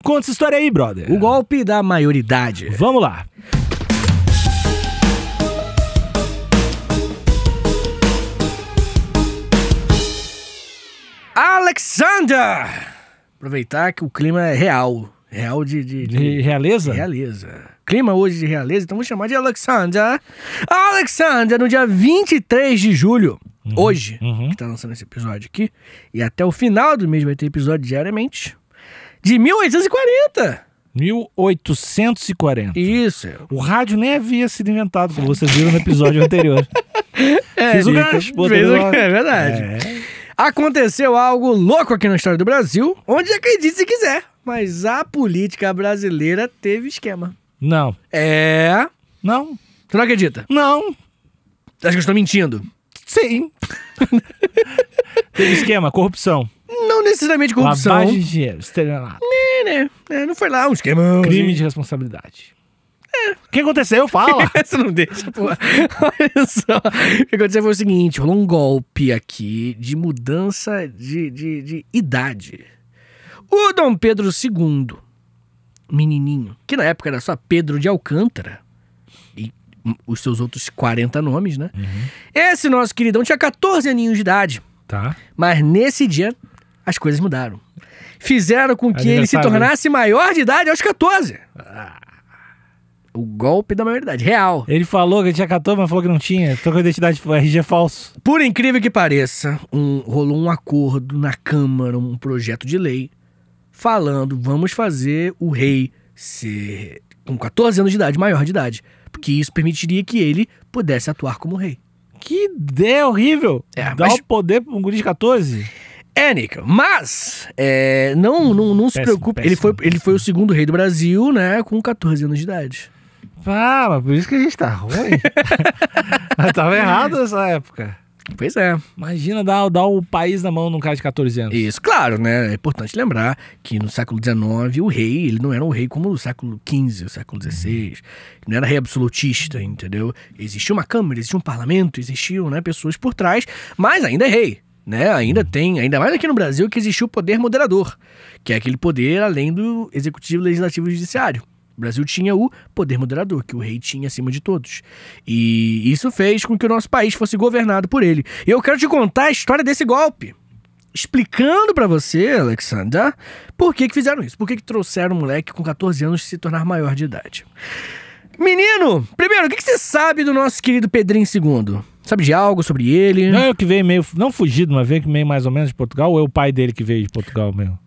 Conta essa história aí, brother. O golpe da maioridade. Vamos lá. Alexander! Aproveitar que o clima é real. Real De realeza? realeza. Clima hoje de realeza, então vou chamar de Alexander. Alexander, no dia 23 de julho, hoje, que tá lançando esse episódio aqui, e até o final do mês vai ter episódio diariamente, de 1840. 1840. Isso. O rádio nem havia sido inventado, como vocês viram no episódio anterior. Fiz o gancho. É verdade. Aconteceu algo louco aqui na história do Brasil, onde acredite se quiser, mas a política brasileira teve esquema. Não. Você Não. não acredita? Não. Acho que eu estou mentindo. Sim. Teve esquema, corrupção. Não necessariamente corrupção. Lavagem de dinheiro, estelionato. Não foi lá um esquema. Crime de responsabilidade. O que aconteceu? Fala. Você não deixa, pô. Olha só. O que aconteceu foi o seguinte, rolou um golpe aqui de mudança de idade. O Dom Pedro II, menininho, que na época era só Pedro de Alcântara, e os seus outros 40 nomes, né? Esse nosso queridão tinha 14 aninhos de idade. Tá. Mas nesse dia, as coisas mudaram. Fizeram com que ele se Aniversário. tornasse maior de idade aos 14. O golpe da maioridade, real. Ele falou que tinha 14, mas falou que não tinha. Tô com a identidade RG falso. Por incrível que pareça, rolou um acordo na Câmara, um projeto de lei, falando, vamos fazer o rei ser com 14 anos de idade, maior de idade. Porque isso permitiria que ele pudesse atuar como rei. Que ideia horrível. É, Dá mas- o poder pra um guri de 14? Nick, mas não se Péssimo, preocupe. péssimo, Ele foi o segundo rei do Brasil, né, com 14 anos de idade. Ah, mas por isso que a gente tá ruim. Eu tava errado nessa época. Pois é. Imagina dar o país na mão num cara de 14 anos. Isso, claro, né? É importante lembrar que no século XIX o rei, ele não era um rei como no século XV, o século XVI. Não era rei absolutista, entendeu? Existia uma câmara, existia um parlamento, existiam, né, pessoas por trás, mas ainda é rei, né? Ainda tem, ainda mais aqui no Brasil, que existiu o poder moderador, que é aquele poder além do executivo, legislativo e judiciário. O Brasil tinha o poder moderador, que o rei tinha acima de todos. E isso fez com que o nosso país fosse governado por ele. E eu quero te contar a história desse golpe. Explicando pra você, Alexander, por que fizeram isso. Por que trouxeram um moleque com 14 anos se tornar maior de idade. Menino, primeiro, o que você sabe do nosso querido Pedrinho II? Sabe de algo sobre ele? Não é o que veio meio, não fugido, mas veio que meio mais ou menos de Portugal, ou é o pai dele que veio de Portugal mesmo?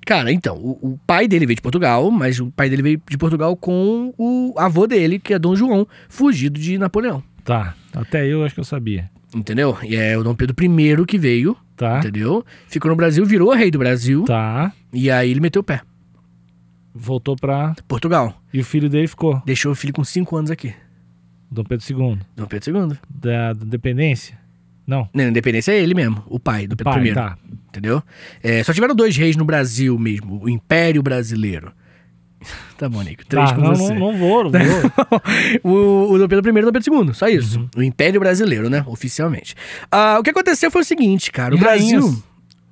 Cara, então, o pai dele veio de Portugal, mas o pai dele veio de Portugal com o avô dele, que é Dom João, fugido de Napoleão. Tá, até eu acho que eu sabia. Entendeu? E é o Dom Pedro I que veio, Tá, entendeu? Ficou no Brasil, virou rei do Brasil, tá. e aí ele meteu o pé. Voltou pra... Portugal. E o filho dele ficou, Deixou o filho com 5 anos aqui. Dom Pedro II. Dom Pedro II. Da Independência? Não. Não, a independência é ele mesmo, o pai do Pedro Pai, I. tá. Entendeu? Só tiveram 2 reis no Brasil mesmo, o Império Brasileiro. Tá bom, Nico. 3 Tá, com não, você. não vou. o Dom Pedro I e o Dom Pedro II, só isso. O Império Brasileiro, né? Oficialmente. O que aconteceu foi o seguinte, cara. O E Brasil... rainhas?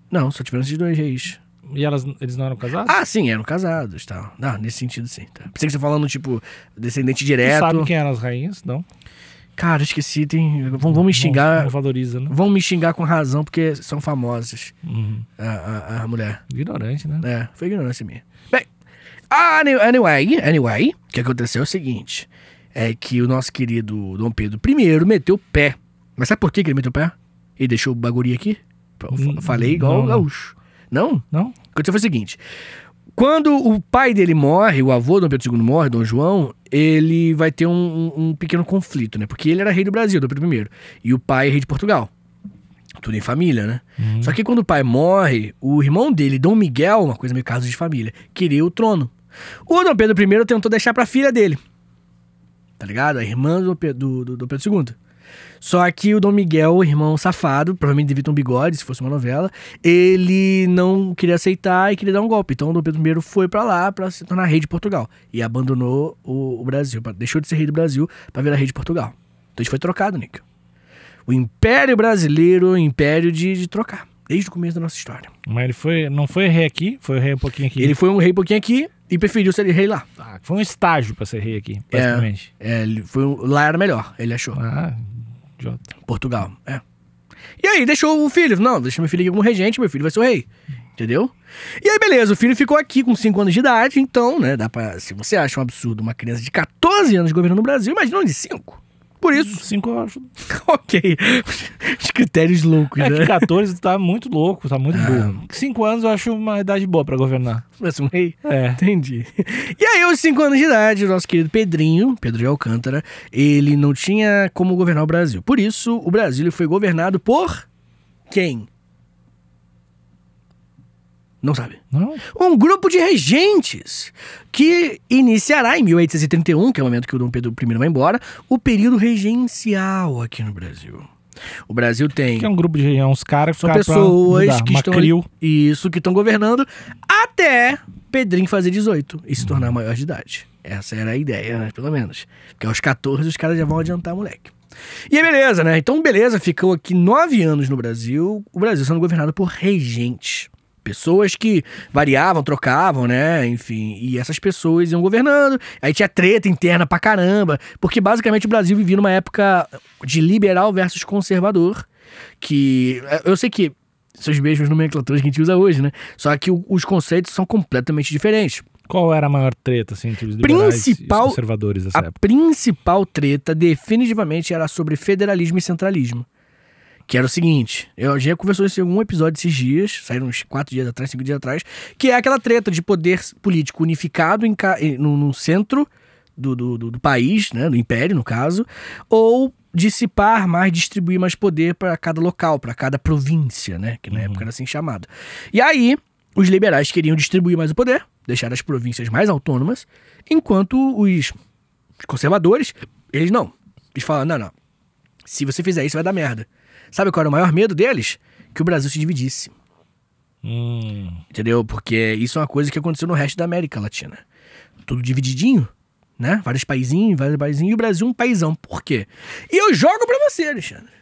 Não, só tiveram esses 2 reis. E eles não eram casados? Ah, sim, eram casados e tal. Não, nesse sentido, sim. Tá. Pensei que você falando, tipo, descendente Tu direto. sabe quem eram as rainhas? Não. Cara, esqueci. Vão me xingar. Não valoriza, né? Vão me xingar com razão, porque são famosas. Uhum. A mulher. Ignorante, né? Foi ignorância minha. Bem, anyway, o que aconteceu é o seguinte. É que o nosso querido Dom Pedro I meteu o pé. Mas sabe por que ele meteu o pé? Ele deixou o bagulho aqui? Eu falei igual o gaúcho. Não? Não? O que aconteceu foi o seguinte. Quando o pai dele morre, o avô do Dom Pedro II morre, Dom João, ele vai ter um pequeno conflito, né? Porque ele era rei do Brasil, Dom Pedro I. E o pai é rei de Portugal. Tudo em família, né? Só que quando o pai morre, o irmão dele, Dom Miguel, uma coisa meio caso de família, queria o trono. O Dom Pedro I tentou deixar pra filha dele. Tá ligado? A irmã do Dom Pedro II. Só que o Dom Miguel, o irmão safado, provavelmente devia ter um bigode, se fosse uma novela, ele não queria aceitar e queria dar um golpe. Então o Dom Pedro I foi pra lá pra se tornar rei de Portugal. E abandonou o Brasil. Deixou de ser rei do Brasil pra virar rei de Portugal. Então isso foi trocado, Nico. O Império Brasileiro, o Império de trocar. Desde o começo da nossa história. Mas ele não foi rei aqui? Foi rei um pouquinho aqui? Ele foi um rei um pouquinho aqui e preferiu ser rei lá. Ah, foi um estágio pra ser rei aqui, basicamente. Lá era melhor, ele achou. Ah, idiota. Portugal, E aí, deixou o filho. Não, deixa meu filho aqui como regente, meu filho vai ser o rei. Entendeu? E aí, beleza, o filho ficou aqui com 5 anos de idade, então, né, dá pra... Se você acha um absurdo uma criança de 14 anos governando o Brasil, imagina um de 5. Por isso... 5 eu acho. Ok. Os critérios loucos, né? Que 14 tá muito louco, tá muito burro. 5 anos eu acho uma idade boa pra governar. Vai ser um rei? É. Entendi. E aí, aos 5 anos de idade, o nosso querido Pedro de Alcântara, ele não tinha como governar o Brasil. Por isso, o Brasil foi governado por quem? Não sabe. Não? Um grupo de regentes que iniciará em 1831, que é o momento que o Dom Pedro I vai embora, o período regencial aqui no Brasil. O Brasil tem... Que é um grupo de uns caras que são ficaram pessoas pra mudar, que uma estão... CRIO. Isso, que estão governando até Pedrinho fazer 18 e se tornar maior de idade. Essa era a ideia, né? Pelo menos. Porque aos 14 os caras já vão adiantar, moleque. E aí, beleza, né? Então, beleza, ficou aqui 9 anos no Brasil, o Brasil sendo governado por regentes. Pessoas que variavam, trocavam, né? Enfim, e essas pessoas iam governando. Aí tinha treta interna pra caramba. Porque basicamente o Brasil vivia numa época de liberal versus conservador. Que eu sei que são os mesmos nomenclaturas que a gente usa hoje, né? Só que os conceitos são completamente diferentes. Qual era a maior treta assim, entre os liberais e os conservadores dessa época? A principal treta definitivamente era sobre federalismo e centralismo. Que era o seguinte, eu já conversou isso em algum episódio esses dias, saíram uns 4 dias atrás, 5 dias atrás, que é aquela treta de poder político unificado no centro do país, né, do império no caso, ou dissipar mais, distribuir mais poder para cada local, para cada província, né, que na época era assim chamado. E aí, os liberais queriam distribuir mais o poder, deixar as províncias mais autônomas, enquanto os conservadores, eles não. Eles falam, não, se você fizer isso vai dar merda. Sabe qual era o maior medo deles? Que o Brasil se dividisse. Entendeu? Porque isso é uma coisa que aconteceu no resto da América Latina. Tudo divididinho, né? Vários paizinhos, e o Brasil um paizão. Por quê? E eu jogo pra você, Alexandre.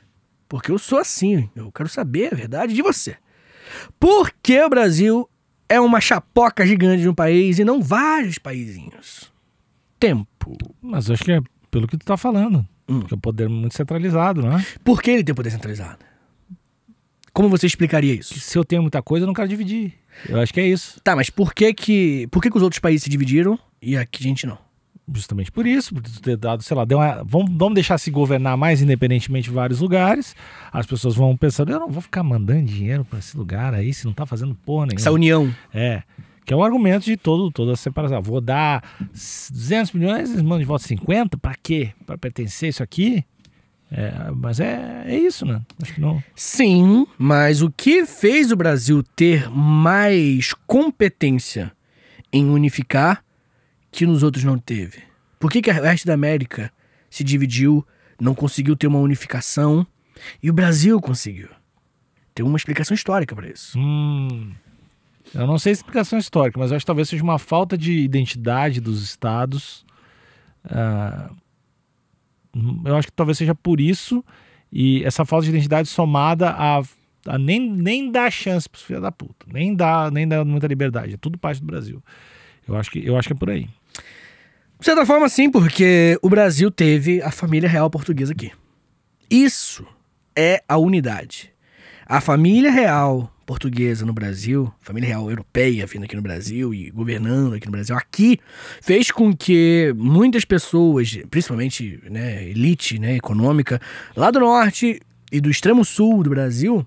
Porque eu sou assim. Eu quero saber a verdade de você. Por que o Brasil é uma chapoca gigante de um país e não vários paizinhos? Tempo. Mas eu acho que é pelo que tu tá falando. Porque é um poder muito centralizado, não é? Por que ele tem poder centralizado? Como você explicaria isso? Se eu tenho muita coisa, eu não quero dividir. Eu acho que é isso. Tá, mas por que os outros países se dividiram e aqui a gente não? Justamente por isso, por ter dado, sei lá, vamos deixar se governar mais independentemente em vários lugares. As pessoas vão pensando, eu não vou ficar mandando dinheiro pra esse lugar aí, se não tá fazendo porra nenhuma. Essa união. Que é o argumento de toda a separação. Vou dar 200 milhões, eles mandam de volta 50, pra quê? Pra pertencer isso aqui? Mas é isso, né? Acho que não. Sim, mas o que fez o Brasil ter mais competência em unificar que nos outros não teve? Por que o resto da América se dividiu, não conseguiu ter uma unificação e o Brasil conseguiu? Tem uma explicação histórica pra isso. Eu não sei a explicação histórica, mas eu acho que talvez seja uma falta de identidade dos estados. Eu acho que talvez seja por isso, e essa falta de identidade somada a nem dar chance pros filhos da puta, nem dá muita liberdade, é tudo parte do Brasil. Eu acho que é por aí. De certa forma, sim, porque o Brasil teve a família real portuguesa aqui. Isso é a unidade. A família real portuguesa no Brasil, família real europeia vindo aqui no Brasil e governando aqui no Brasil, aqui fez com que muitas pessoas, principalmente, né, elite, né, econômica, lá do norte e do extremo sul do Brasil,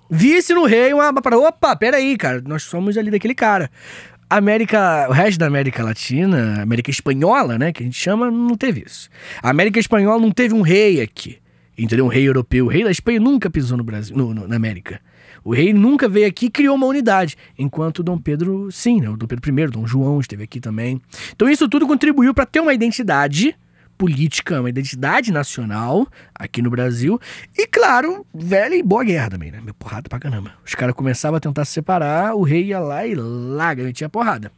visse no rei opa, peraí, cara, nós somos ali daquele cara. O resto da América Latina, América Espanhola, né, que a gente chama, não teve isso. A América Espanhola não teve um rei aqui, entendeu? Um rei europeu. O rei da Espanha nunca pisou no Brasil, na América. O rei nunca veio aqui e criou uma unidade, enquanto o Dom Pedro, sim, né? O Dom Pedro I, Dom João esteve aqui também. Então isso tudo contribuiu para ter uma identidade política, uma identidade nacional aqui no Brasil. E claro, velha e boa guerra também, né? Meu, porrada pra caramba. Os caras começavam a tentar se separar, o rei ia lá e metia porrada.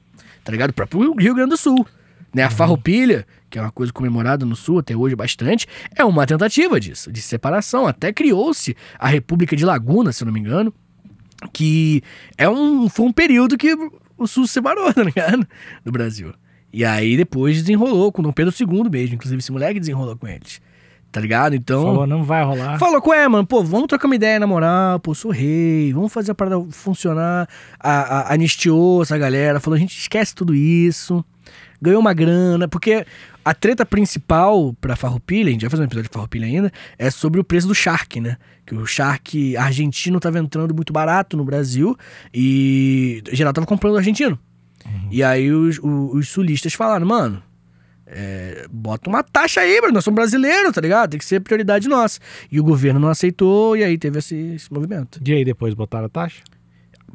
Tá ligado? O próprio Rio Grande do Sul. Né? A farroupilha, que é uma coisa comemorada no Sul até hoje bastante, é uma tentativa disso, de separação. Até criou-se a República de Laguna, se eu não me engano, que foi um período que o Sul se separou, tá ligado? Do Brasil. E aí depois desenrolou com Dom Pedro II mesmo. Inclusive esse moleque desenrolou com eles. Tá ligado? Então... Falou, não vai rolar. Falou com mano, pô, vamos trocar uma ideia na moral, pô, sou rei, vamos fazer a parada funcionar. Anistiou essa galera, falou, a gente esquece tudo isso. Ganhou uma grana, porque a treta principal pra Farroupilha, a gente vai fazer um episódio de Farroupilha ainda, é sobre o preço do charque, né? Que o charque argentino tava entrando muito barato no Brasil e geral tava comprando argentino. E aí os sulistas falaram, mano, bota uma taxa aí, nós somos brasileiros, tá ligado? Tem que ser prioridade nossa. E o governo não aceitou e aí teve esse movimento. E aí depois botaram a taxa?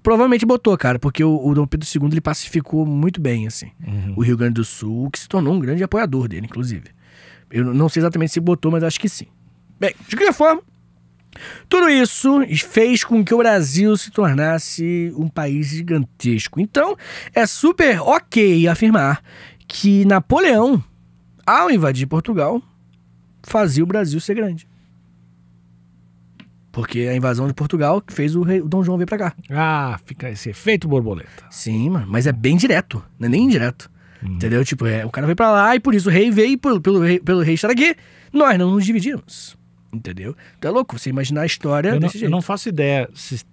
Provavelmente botou, cara, porque o Dom Pedro II ele pacificou muito bem, assim, o Rio Grande do Sul, que se tornou um grande apoiador dele, inclusive. Eu não sei exatamente se botou, mas acho que sim. Bem, de qualquer forma, tudo isso fez com que o Brasil se tornasse um país gigantesco. Então, é super ok afirmar que Napoleão, ao invadir Portugal, fazia o Brasil ser grande. Porque a invasão de Portugal fez o Dom João vir pra cá. Ah, fica esse efeito borboleta. Sim, mano, mas é bem direto, não é nem indireto. Entendeu? Tipo, o cara veio pra lá e por isso o rei veio, pelo rei estar aqui, nós não nos dividimos. Entendeu? Então é louco você imaginar a história desse jeito. Eu não faço ideia se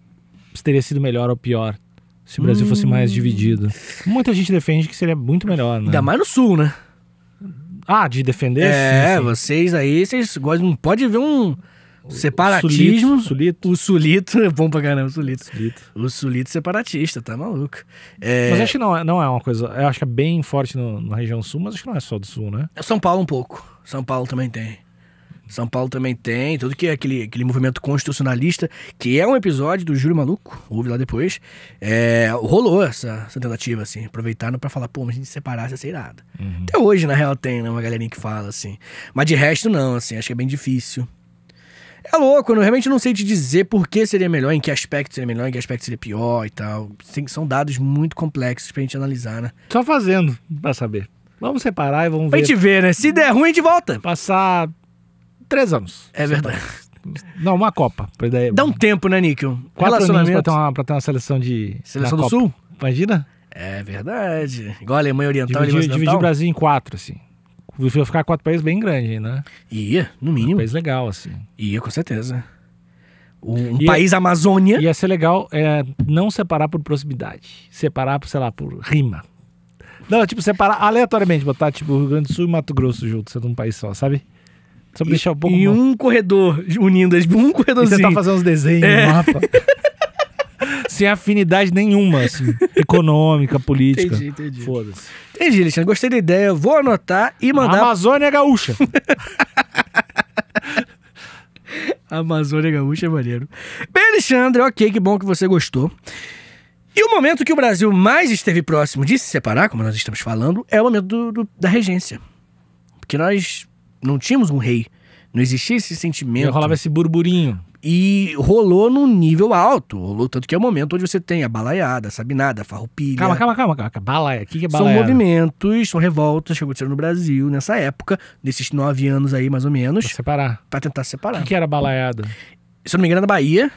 teria sido melhor ou pior se o Brasil fosse mais dividido. Muita gente defende que seria muito melhor, né? Ainda mais no sul, né? Ah, de defender? Sim. Vocês aí, vocês gostam, não pode ver um separatismo. Sulito. O sulito é bom pra caramba, o sulito. O sulito separatista, tá maluco. Mas acho que não é uma coisa... Eu acho que é bem forte na região sul, mas acho que não é só do sul, né? São Paulo um pouco. São Paulo também tem. Tudo que é aquele movimento constitucionalista, que é um episódio do Júlio Maluco, ouve lá depois, rolou essa tentativa, assim, aproveitaram pra falar, pô, mas a gente separasse ia ser irado. Até hoje, na real, tem, né, uma galerinha que fala, assim. Mas de resto, não, assim, acho que é bem difícil. É louco, eu realmente não sei te dizer por que seria melhor, em que aspecto seria melhor, em que aspecto seria pior e tal. São dados muito complexos pra gente analisar, né? Só fazendo, pra saber. Vamos separar e vamos ver. Pra gente ver, né? Se der ruim, a gente volta. Passar 3 anos. É verdade. Não, uma Copa. Dá um tempo, né, Níquel? 4 anos pra ter uma seleção de... Seleção do Sul? Imagina? É verdade. Igual a Alemanha Oriental. Dividir o Brasil em 4, assim. Vai ficar 4 países bem grandes, né? Ia, no mínimo. Um país legal, assim. Ia, com certeza. Um país Amazônia. Ia ser legal não separar por proximidade. Separar, sei lá, por rima. Não, tipo, separar aleatoriamente. Botar, tipo, Rio Grande do Sul e Mato Grosso junto, sendo um país só, sabe? Só pra deixar um pouco... E um corredor unindo, um corredorzinho. E tentar fazer uns desenhos no mapa. Sem afinidade nenhuma, assim. Econômica, política. Entendi. Foda-se. Entendi, Alexandre. Gostei da ideia. Vou anotar e mandar... Amazônia Gaúcha. Amazônia Gaúcha é maneiro. Bem, Alexandre, ok, que bom que você gostou. E o momento que o Brasil mais esteve próximo de se separar, como nós estamos falando, é o momento da regência. Porque nós não tínhamos um rei. Não existia esse sentimento. E rolava esse burburinho. E rolou num nível alto. Rolou tanto que é o momento onde você tem a balaiada, a sabinada, a farroupilha. Calma. Balaia. O que é São balaia? movimentos, são revoltas que aconteceram no Brasil nessa época, nesses 9 anos aí, mais ou menos. Pra separar. Pra tentar separar. O que era balaiada? Se eu não me engano, é na Bahia,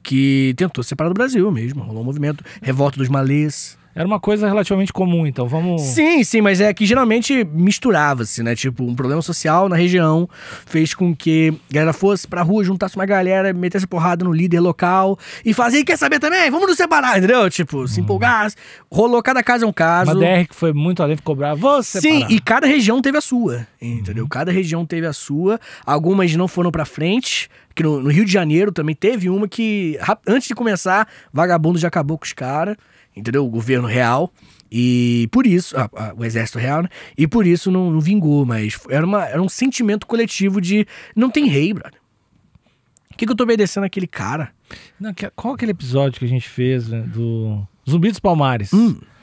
que tentou separar do Brasil mesmo. Rolou um movimento. Revolta dos malês. Era uma coisa relativamente comum, então vamos... Sim, mas é que geralmente misturava-se, né? Tipo, um problema social na região fez com que a galera fosse pra rua, juntasse uma galera, metesse porrada no líder local e fazia, quer saber também? Vamos nos separar, entendeu? Tipo, se empolgasse. Rolou, cada caso é um caso. Uma DR que foi muito além, ficou brava, vou separar. Sim, e cada região teve a sua, entendeu? Cada região teve a sua. Algumas não foram pra frente, que no Rio de Janeiro também teve uma que, antes de começar, vagabundo já acabou com os caras. Entendeu? O governo real. E por isso... o exército real, né? E por isso não vingou, mas era um sentimento coletivo de... Não tem rei, brother. O que eu tô obedecendo àquele cara? Não, qual aquele episódio que a gente fez, né, do Zumbi dos Palmares?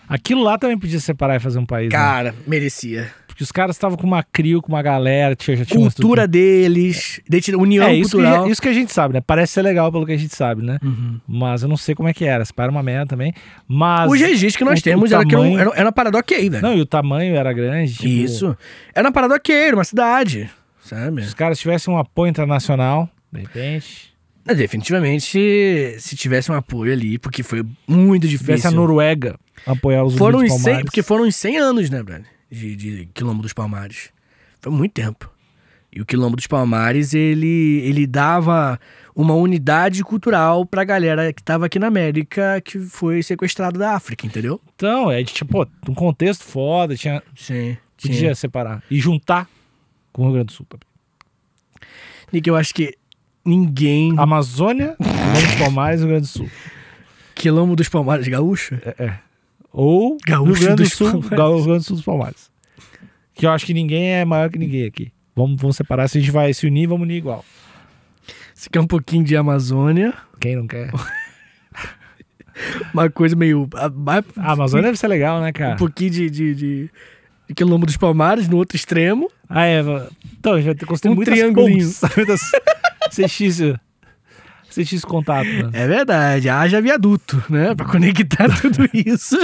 Aquilo lá também podia separar e fazer um país, cara, né? merecia. Porque os caras estavam com uma CRIO, com uma galera, já tinha cultura deles, união cultural. Isso que a gente sabe, né? Parece ser legal pelo que a gente sabe, né? Mas eu não sei como é que era. Separa uma merda também. Mas os registros que nós temos era uma parada ok, velho. Não, e o tamanho era grande. Tipo, isso. Era uma parada ok, era uma cidade, sabe? Se os caras tivessem um apoio internacional, de repente... Definitivamente, se tivesse um apoio ali, porque foi muito Se tivesse a difícil. Noruega apoiar os Foram Zumbi uns dos 100, Palmares. porque foram uns 100 anos, né, Brad? De Quilombo dos Palmares. Foi muito tempo. E o Quilombo dos Palmares, ele dava uma unidade cultural pra galera que tava aqui na América, que foi sequestrada da África, entendeu? Então, tinha, pô, um contexto foda, Sim. podia separar. E juntar com o Rio Grande do Sul também. Nick, eu acho que ninguém... Amazônia, Quilombo dos Palmares e Rio Grande do Sul. Quilombo dos Palmares gaúcho? Ou Gaúcho Rio Grande do dos Sul, Palmares. Rio Grande do Sul dos Palmares. Que eu acho que ninguém é maior que ninguém aqui. Vamos separar, se a gente vai se unir, vamos unir igual. Você quer um pouquinho de Amazônia, Quem não quer? uma coisa meio... A Amazônia deve ser legal, né, cara? Um pouquinho de Quilombo dos Palmares, no outro extremo. Então, a gente vai ter que construir Um muitas triangulinho. pontes, sabe? CX contato, né? É verdade, haja viaduto, né? Pra conectar tudo isso.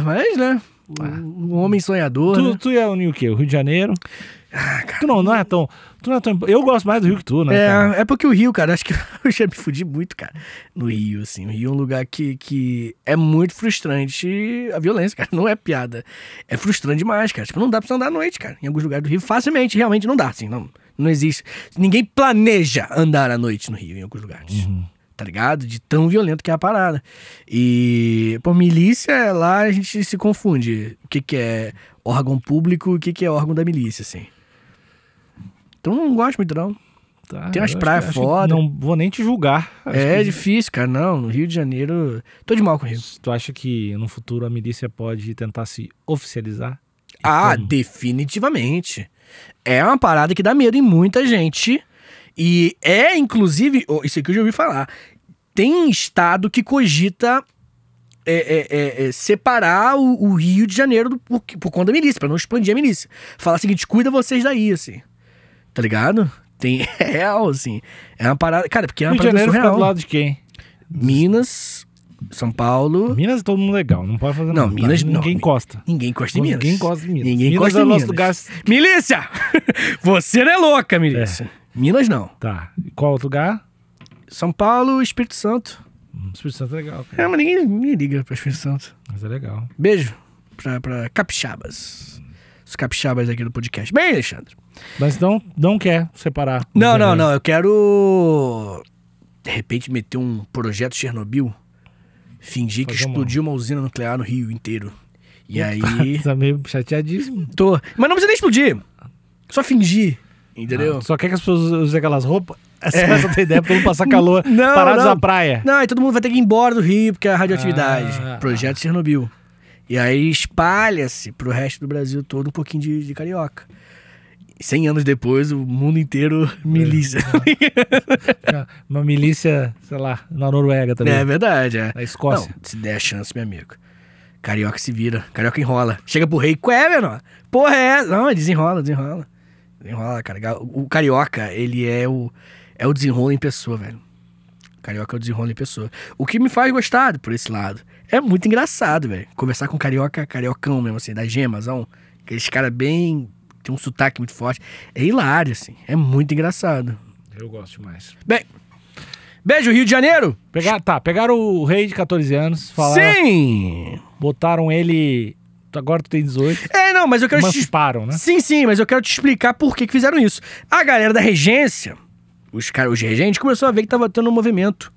Mas, né? Um homem sonhador, né? Tu ia unir o quê? O Rio de Janeiro? Cara, Tu não é tão... Eu gosto mais do Rio que tu, né, cara? É porque o Rio, cara, acho que eu já me fudi muito, cara, no Rio, assim. O Rio é um lugar que é muito frustrante a violência, cara. Não é piada. É frustrante demais, cara. Tipo, não dá pra você andar à noite, cara. Em alguns lugares do Rio, facilmente, realmente não dá, assim. Não existe. Ninguém planeja andar à noite no Rio, em alguns lugares. Tá ligado? De tão violento que é a parada. E, pô, milícia, lá a gente se confunde. O que é órgão público e o que é órgão da milícia, assim. Então não gosto muito, não. Tá, Tem umas eu praias acho que foda. Não vou nem te julgar. Acho que- Difícil, cara. Não, no Rio de Janeiro... Tô de mal com o Rio. Tu acha que no futuro a milícia pode tentar se oficializar? Definitivamente. É uma parada que dá medo em muita gente. E inclusive... Isso aqui eu já ouvi falar. Tem estado que cogita... separar o Rio de Janeiro por conta da milícia, pra não expandir a milícia. Falar o seguinte, cuida vocês daí, assim. Tá ligado? Tem real, assim. É uma parada... Cara, porque é uma Rio de parada Janeiro fica surreal. do lado de quem? Minas, São Paulo... Minas é todo mundo legal, não pode fazer Não, nada. Minas não. Ninguém encosta. Ninguém encosta em Minas. Ninguém encosta em Minas. Ninguém Minas encosta é em o nosso Minas. lugar. Milícia! Você não é louca, milícia. Minas não. Tá. E qual outro lugar? São Paulo, Espírito Santo. Espírito Santo é legal, cara. Mas ninguém liga pra Espírito Santo. Mas é legal. Beijo pra capixabas. Os capixabas aqui do podcast. Bem, Alexandre. Mas não quer separar. Não. Eu quero, de repente, meter um projeto Chernobyl. Fingir que Fazer uma- explodiu uma usina nuclear no Rio inteiro. E aí... Tá meio chateadíssimo. Mas não precisa nem explodir. Só fingir. Entendeu? Só quer que as pessoas usem aquelas roupas. Essa tem ideia pra não passar calor Não, parados não. na praia. Não, e todo mundo vai ter que ir embora do Rio, porque é a radioatividade. Ah. Projeto Chernobyl. E aí espalha-se pro resto do Brasil todo um pouquinho de carioca. 100 anos depois, o mundo inteiro milícia. Uma milícia, sei lá, na Noruega também. É verdade, é. Na Escócia. Não, se der a chance, meu amigo. Carioca se vira, carioca enrola. Chega pro rei, qual é, menor? Porra, é? Não, desenrola. Desenrola, cara. O carioca, ele é o desenrolo em pessoa, velho. Carioca é o desenrolo em pessoa. O que me faz gostar por esse lado. É muito engraçado, velho. Conversar com carioca, cariocão mesmo, assim, da gemazão. Aqueles caras bem... Tem um sotaque muito forte. É hilário, assim. É muito engraçado. Eu gosto demais. Bem, beijo, Rio de Janeiro! Pegaram o rei de 14 anos, falaram, Sim! botaram ele... Agora tu tem 18. Não, mas eu quero te... Emanciparam, né? Sim, mas eu quero te explicar por que fizeram isso. A galera da regência, os regentes, começou a ver que tava tendo um movimento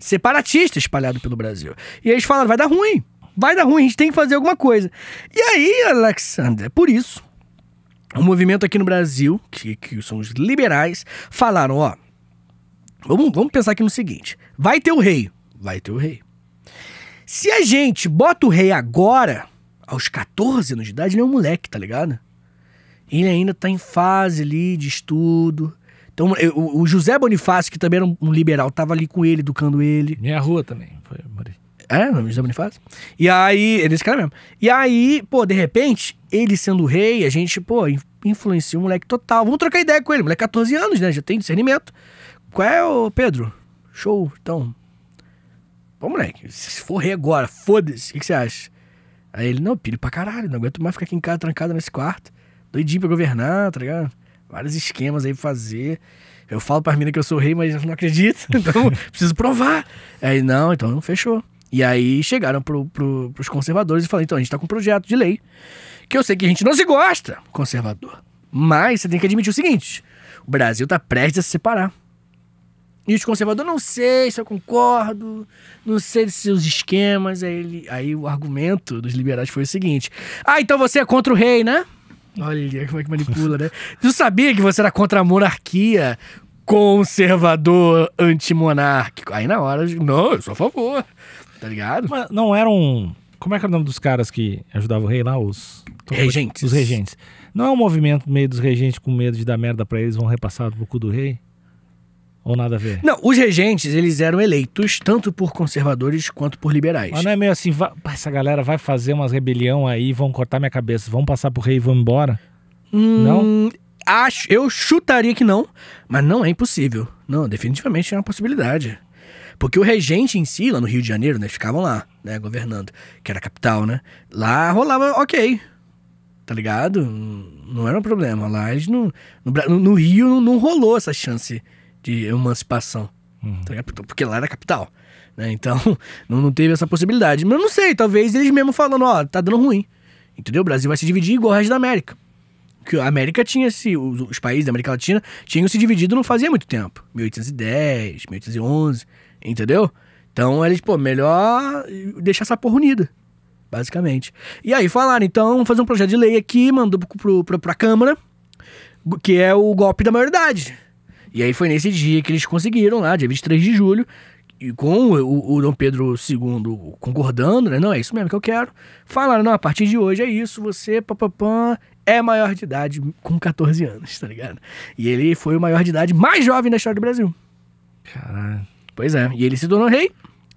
separatista espalhado pelo Brasil. E eles falaram, vai dar ruim, a gente tem que fazer alguma coisa. E aí, Alexandre, por isso, o movimento aqui no Brasil, que são os liberais, falaram, ó, vamos pensar aqui no seguinte, vai ter o rei. Se a gente bota o rei agora, aos 14 anos de idade, ele é um moleque, tá ligado? Ele ainda tá em fase ali de estudo. Então, o José Bonifácio, que também era um liberal, tava ali com ele, educando ele. Minha rua também. Foi, Mari. É, o José Bonifácio? E aí, ele é esse cara mesmo. E aí, pô, de repente, ele sendo rei, a gente, pô, influencia o moleque total. Vamos trocar ideia com ele. Moleque 14 anos, né? Já tem discernimento. Qual é, ô Pedro? Show, então. Pô, moleque, se for rei agora, foda-se. O que você acha? Aí ele, não, pilho pra caralho, não aguento mais ficar aqui em casa trancado nesse quarto. Doidinho pra governar, tá ligado? Vários esquemas aí pra fazer. Eu falo pra mina que eu sou rei, mas eu não acredito, então preciso provar. Aí, não, então fechou. E aí chegaram pros conservadores e falaram, então, a gente tá com um projeto de lei, que eu sei que a gente não se gosta, conservador, mas você tem que admitir o seguinte, o Brasil tá prestes a se separar. E os conservadores, não sei se eu concordo, não sei dos seus esquemas. Aí o argumento dos liberais foi o seguinte, então você é contra o rei, né? Olha como é que manipula, né? Tu sabia que você era contra a monarquia, conservador antimonárquico? Aí na hora, não, eu sou a favor. Tá ligado? Mas não eram... Como é que é o nome dos caras que ajudavam o rei lá? Os regentes. Os regentes. Não é um movimento meio dos regentes com medo de dar merda pra eles, vão repassar pro cu do rei? Ou nada a ver? Não, os regentes, eles eram eleitos tanto por conservadores quanto por liberais. Mas não é meio assim, essa galera vai fazer umas rebelião aí, vão cortar minha cabeça, vão passar pro rei e vão embora? Não? Eu chutaria que não, mas não é impossível. Não, definitivamente é uma possibilidade. Porque o regente em si, lá no Rio de Janeiro, né, ficavam lá, né, governando, que era a capital, né? Lá rolava ok, tá ligado? Não era um problema. Lá eles não... No Rio não rolou essa chance de emancipação, tá ligado? Porque lá era a capital, né? Então, não teve essa possibilidade. Mas eu não sei, talvez eles mesmo falando, tá dando ruim, entendeu? O Brasil vai se dividir igual o resto da América. Porque a América tinha os países da América Latina tinham se dividido não fazia muito tempo. 1810, 1811, entendeu? Então eles, melhor deixar essa porra unida, basicamente. E aí falaram, então, vamos fazer um projeto de lei aqui, mandou pra Câmara, que é o golpe da maioridade. E aí foi nesse dia que eles conseguiram lá, dia 23 de julho, e com o Dom Pedro II concordando, né? Não, é isso mesmo que eu quero. Falaram, não, a partir de hoje é isso, você, é maior de idade com 14 anos, tá ligado? E ele foi o maior de idade mais jovem da história do Brasil. Caralho. Pois é, e ele se tornou rei,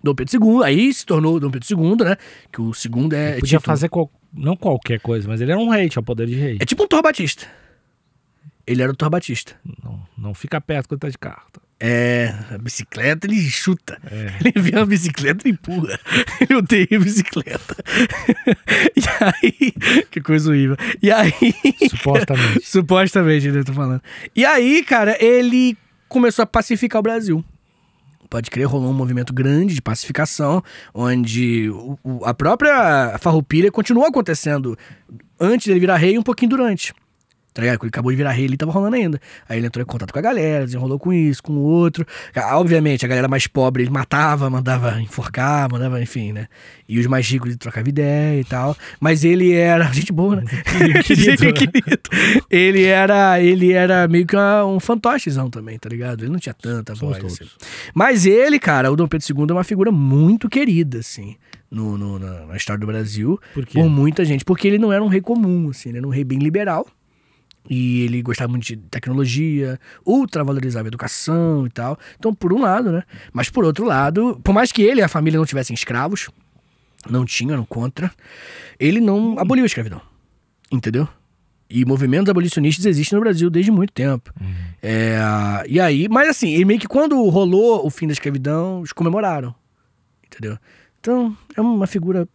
Dom Pedro II, aí se tornou Dom Pedro II, né? Que o segundo é... Ele podia fazer não qualquer coisa, mas ele era um rei, tinha o poder de rei. É tipo um Thor Batista. Ele era o Thor Batista. Não fica perto quando tá de carro. Tá? A bicicleta ele chuta. Ele vê uma bicicleta e empurra. Ele odeia bicicleta. E aí... Que coisa horrível. E aí... Supostamente. Supostamente, né? Tô falando. E aí, cara, ele começou a pacificar o Brasil. Pode crer, rolou um movimento grande de pacificação, onde a própria farroupilha continuou acontecendo antes dele virar rei e um pouquinho durante. Tá ligado? Quando ele acabou de virar rei, ele tava rolando ainda. Aí ele entrou em contato com a galera, desenrolou com isso, com o outro. Obviamente, a galera mais pobre ele matava, mandava enforcar, mandava, enfim, né? E os mais ricos ele trocava ideia e tal. Mas ele era... Gente boa, né? Querido. Ele era meio que um fantochezão também, tá ligado? Ele não tinha tanta voz. Assim. Mas ele, cara, o Dom Pedro II é uma figura muito querida, assim, na história do Brasil. Por quê? Por muita gente. Porque ele não era um rei comum, assim, ele era um rei bem liberal. E ele gostava muito de tecnologia, ultravalorizava a educação e tal. Então, por um lado, né? Mas por outro lado, por mais que ele e a família não tivessem escravos, não tinham, contra, ele não aboliu a escravidão. Entendeu? E movimentos abolicionistas existem no Brasil desde muito tempo. E aí, mas assim, meio que quando rolou o fim da escravidão, eles comemoraram. Entendeu? Então, é uma figura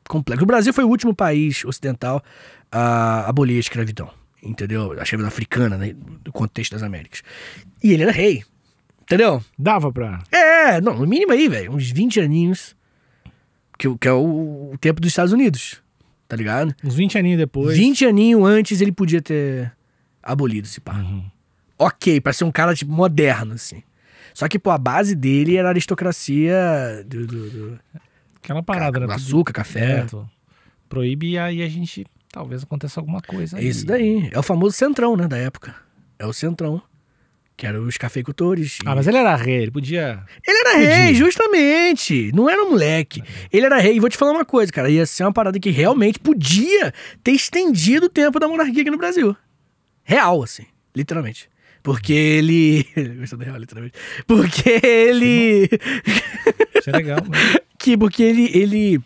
complexa. O Brasil foi o último país ocidental a abolir a escravidão. Entendeu? A escravidão africana, né? Do contexto das Américas. E ele era rei. Entendeu? Dava pra... Não, no mínimo aí, velho. Uns 20 aninhos. Que é o tempo dos Estados Unidos. Tá ligado? Uns 20 aninhos depois. 20 aninhos antes ele podia ter abolido esse pá. Ok, pra ser um cara, tipo, moderno, assim. Só que, a base dele era a aristocracia Aquela parada, né? Açúcar, café. Proíbe e aí a gente... Talvez aconteça alguma coisa. É isso daí. É o famoso centrão, né, da época. É o centrão. Que eram os cafeicultores. Mas ele era rei, ele podia... Ele era rei, justamente. Não era um moleque. Ele era rei. E vou te falar uma coisa, cara. Ia ser uma parada que realmente podia ter estendido o tempo da monarquia aqui no Brasil. Real, assim. Literalmente. Porque ele... Gostou do real, literalmente. Porque ele... Isso é legal, né? Porque ele...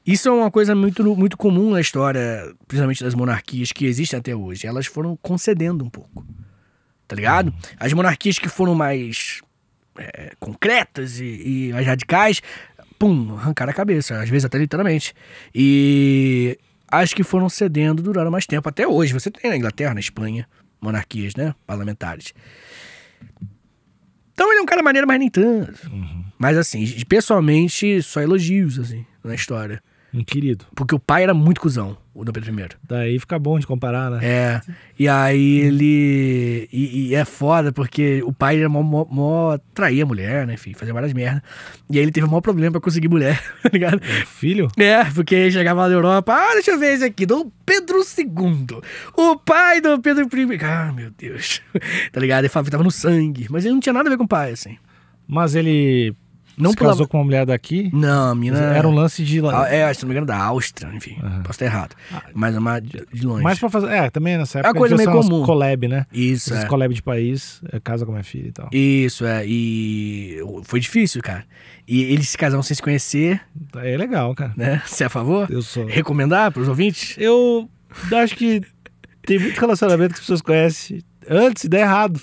Isso é uma coisa muito, muito comum na história, principalmente das monarquias que existem até hoje. Elas foram concedendo um pouco, tá ligado? As monarquias que foram mais concretas e mais radicais, arrancaram a cabeça, às vezes até literalmente. E as que foram cedendo duraram mais tempo. Até hoje, você tem na Inglaterra, na Espanha, monarquias, né, parlamentares. Então ele é um cara maneiro, mas nem tanto. Mas assim, pessoalmente, só elogios, assim, na história. Um querido. Porque o pai era muito cuzão, o Dom Pedro I. Daí fica bom de comparar, né? É. E aí ele... E é foda, porque o pai era mó traía a mulher, né? Enfim, fazia várias merdas. E aí ele teve o maior problema pra conseguir mulher, tá ligado? O filho? É, porque chegava lá na Europa, deixa eu ver esse aqui, Dom Pedro II, o pai do Pedro I. Ah, meu Deus. Tá ligado? Ele falava que tava no sangue, mas ele não tinha nada a ver com o pai, assim. Mas ele Não se casou pulava- com uma mulher daqui? Não, a mina... Era um lance de... se não me engano, da Áustria, enfim, posso estar errado. Mas é uma de longe. Mais pra fazer... também nessa época... É uma coisa devia meio ser umas comum. collab, né? Isso, Esses é. collab de país, casa com a minha filha e tal. Isso, e foi difícil, cara. E eles se casaram sem se conhecer, É legal, cara. né? Você é a favor? Eu sou... Recomendar pros ouvintes? Eu acho que tem muito relacionamento que as pessoas conhecem antes e dá errado.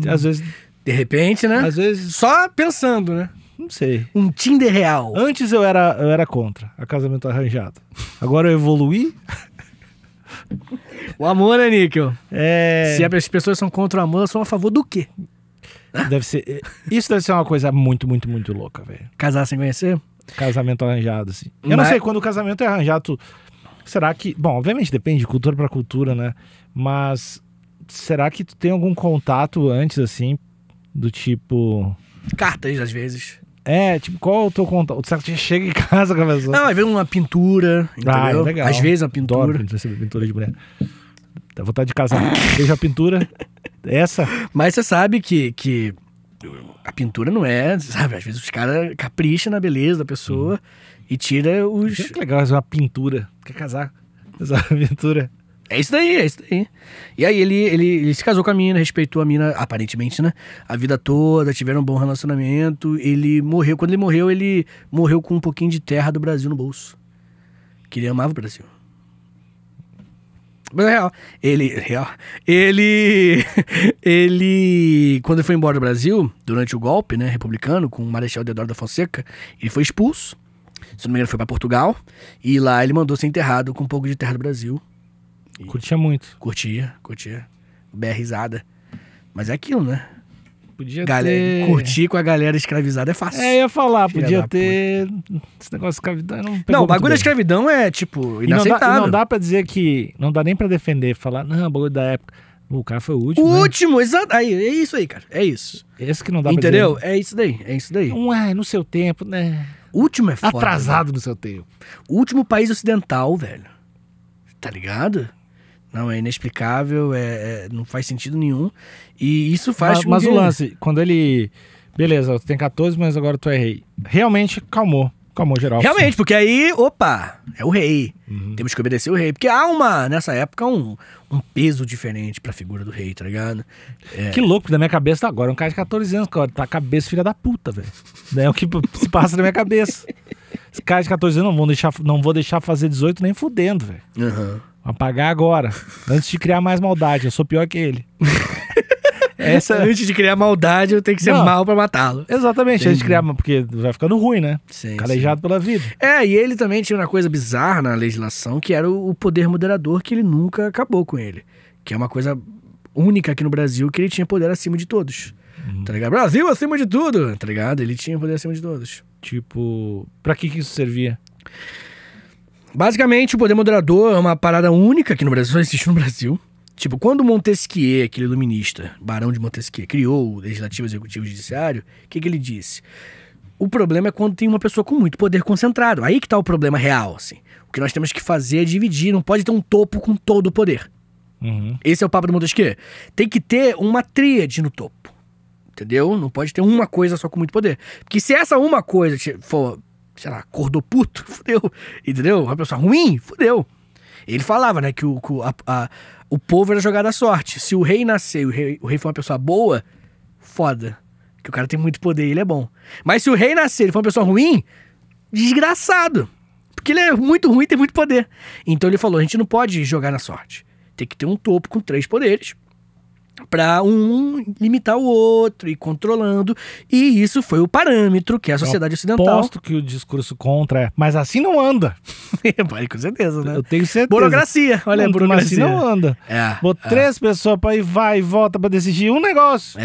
Às vezes... De repente, né? Às vezes... Só pensando, né? Não sei. Um Tinder real. Antes eu era contra a casamento arranjado. Agora eu evoluí. O amor, né, Níquel? É... Se as pessoas são contra o amor, são a favor do quê? Isso deve ser uma coisa muito, muito, muito louca, velho. Casar sem conhecer? Casamento arranjado, assim. Eu não Mas- sei, quando o casamento é arranjado, será que... Bom, obviamente depende de cultura pra cultura, né? Mas será que tu tem algum contato antes, assim, do tipo... Cartas, às vezes. Tipo, qual é o teu contato? Será que tu chega em casa com a pessoa? Não, vai ver uma pintura, entendeu? é legal. Às vezes uma Adoro pintura. receber pintura de mulher. Dá vontade de casar. Veja a pintura. Essa... Mas você sabe que a pintura não é, sabe? Às vezes os caras capricham na beleza da pessoa e tira os... Que legal fazer uma pintura. Quer casar? Fazer uma pintura. É isso daí, é isso daí. E aí ele se casou com a mina, respeitou a mina, aparentemente, né? A vida toda, tiveram um bom relacionamento. Ele morreu, quando ele morreu com um pouquinho de terra do Brasil no bolso. Que ele amava o Brasil. Mas é real. Ele, quando ele foi embora do Brasil, durante o golpe, né, republicano, com o Marechal Deodoro da Fonseca, ele foi expulso. Se não me engano, foi pra Portugal. E lá ele mandou ser enterrado com um pouco de terra do Brasil. Curtia muito. Curtia. Bem risada. Mas é aquilo, né? Podia Galera, ter... curtir com a galera escravizada é fácil. Eu ia falar, Filha podia da ter... Esse negócio de escravidão não pegou Não, o muito bagulho da bem. escravidão é, tipo, E não dá, inaceitável. não dá pra dizer que... Não dá nem pra defender, falar, não, o bagulho da época. O cara foi o O último, né? último, exato. Aí, é isso aí, cara. É isso. Esse que não dá Entendeu? pra É isso daí. no seu tempo, né? O último é foda. Atrasado no seu tempo. O último país ocidental, velho. Tá ligado? Não, é inexplicável, não faz sentido nenhum. E isso faz com Mas que... o lance, quando ele... Beleza, tu tem 14, mas agora tu é rei. Realmente calmou geral. Realmente, porque aí, opa, é o rei. Temos que obedecer o rei. Porque há nessa época, um peso diferente pra figura do rei, tá ligado? Que louco, porque na minha cabeça tá agora. Um cara de 14 anos, cara, tá a cabeça filha da puta, velho. É o que se passa na minha cabeça. Esse cara de 14 anos não vou deixar fazer 18 nem fudendo, velho. Aham. Vou apagar agora, antes de criar mais maldade. Eu sou pior que ele. Antes de criar maldade, eu tenho que ser Não. mal pra matá-lo. Exatamente, antes de criar, porque vai ficando ruim, né? Sim, Calejado pela vida. E ele também tinha uma coisa bizarra na legislação, que era o poder moderador, que ele nunca acabou com ele. Que é uma coisa única aqui no Brasil, que ele tinha poder acima de todos. Tá ligado? Brasil acima de tudo, tá ligado? Ele tinha poder acima de todos. Tipo, pra que isso servia? Basicamente, o poder moderador é uma parada única aqui no Brasil, só existe no Brasil. Tipo, quando Montesquieu, aquele iluminista, Barão de Montesquieu, criou o Legislativo, Executivo e Judiciário, o que ele disse? O problema é quando tem uma pessoa com muito poder concentrado. Aí que tá o problema real, assim. O que nós temos que fazer é dividir, não pode ter um topo com todo o poder. Esse é o papo do Montesquieu. Tem que ter uma tríade no topo, entendeu? Não pode ter uma coisa só com muito poder. Porque se essa uma coisa for, sei lá, cordoputo, fudeu, entendeu? Uma pessoa ruim, fudeu. Ele falava, né, que o povo era jogado à sorte. Se o rei nascer e o rei for uma pessoa boa, foda. Que o cara tem muito poder e ele é bom. Mas se o rei nascer e ele for uma pessoa ruim, desgraçado. Porque ele é muito ruim e tem muito poder. Então ele falou, a gente não pode jogar na sorte. Tem que ter um topo com 3 poderes. para um limitar o outro e controlando. E isso foi o parâmetro que a sociedade ocidental... Aposto que o discurso contra é, mas assim não anda. Vai, com certeza, né? Eu tenho certeza. Burocracia, olha a burocracia. Mas assim não anda. Vou 3 pessoas para ir, vai e volta para decidir um negócio.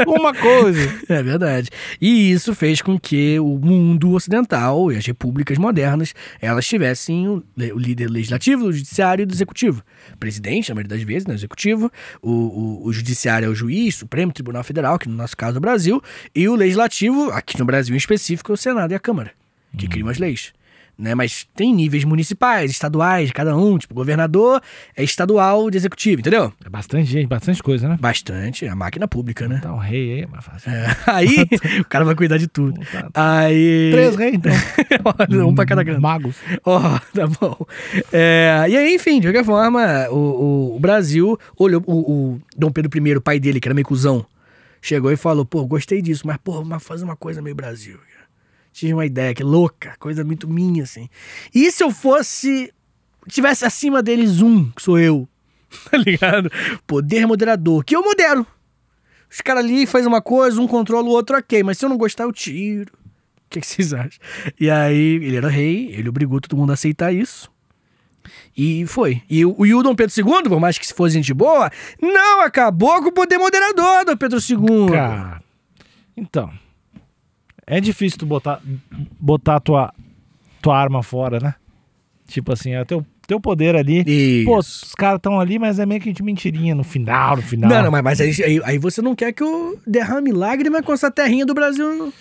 Uma coisa. É verdade. E isso fez com que o mundo ocidental e as repúblicas modernas, elas tivessem o líder legislativo, o judiciário e o executivo. O presidente, na maioria das vezes, né, o executivo, o judiciário é o juiz, Supremo Tribunal Federal, que no nosso caso é o Brasil, e o legislativo, aqui no Brasil em específico, é o Senado e a Câmara, que criam as leis. Né? Mas tem níveis municipais, estaduais, cada um, tipo, governador é estadual de executivo, entendeu? É bastante gente, bastante coisa, né? Bastante, a máquina pública, né? Tá um rei aí, é mais fácil. Aí, o cara vai cuidar de tudo. Aí... 3 reis, então. Um pra cada canto. Magos. Tá bom. E aí, enfim, de qualquer forma, o Brasil olhou, o Dom Pedro I, o pai dele, que era meio cuzão, chegou e falou, pô, gostei disso, mas, pô, vamos fazer uma coisa meio Brasil. Tive uma ideia que louca, coisa muito minha, assim. E se eu tivesse acima deles que sou eu, tá ligado? Poder moderador, que eu modero. Os caras ali fazem uma coisa, um controla o outro, ok, mas se eu não gostar, eu tiro. O que vocês acham? E aí, ele era rei, ele obrigou todo mundo a aceitar isso. E foi. E o Dom Pedro II, por mais que se fosse gente boa, não acabou com o poder moderador, Dom Pedro II. Cara, então... É difícil tu botar tua arma fora, né? Tipo assim, é o teu poder ali. Isso. Pô, os caras estão ali, mas é meio que de mentirinha no final. Não, mas aí você não quer que eu derrame lágrima com essa terrinha do Brasil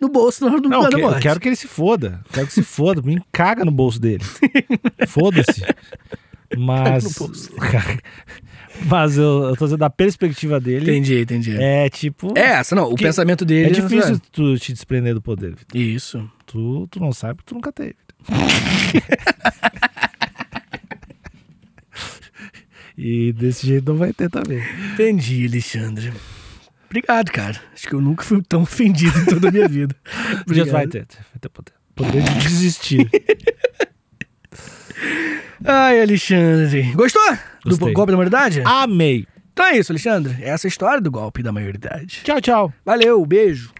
no bolso do Não, da morte. Eu quero que ele se foda. Quero que se foda. Me caga no bolso dele. Foda-se. Mas... Mas eu tô dizendo da perspectiva dele. Entendi. É tipo... essa não, o pensamento dele... É difícil tu te desprender do poder, Vitor. Isso. Tu não sabe porque tu nunca teve. E desse jeito não vai ter também. Entendi, Alexandre. Obrigado, cara. Acho que eu nunca fui tão ofendido em toda a minha vida. Já vai ter poder. Poder de desistir. Ai, Alexandre. Gostou do golpe da maioridade? Amei. Então é isso, Alexandre. Essa é a história do golpe da maioridade. Tchau, tchau. Valeu, beijo.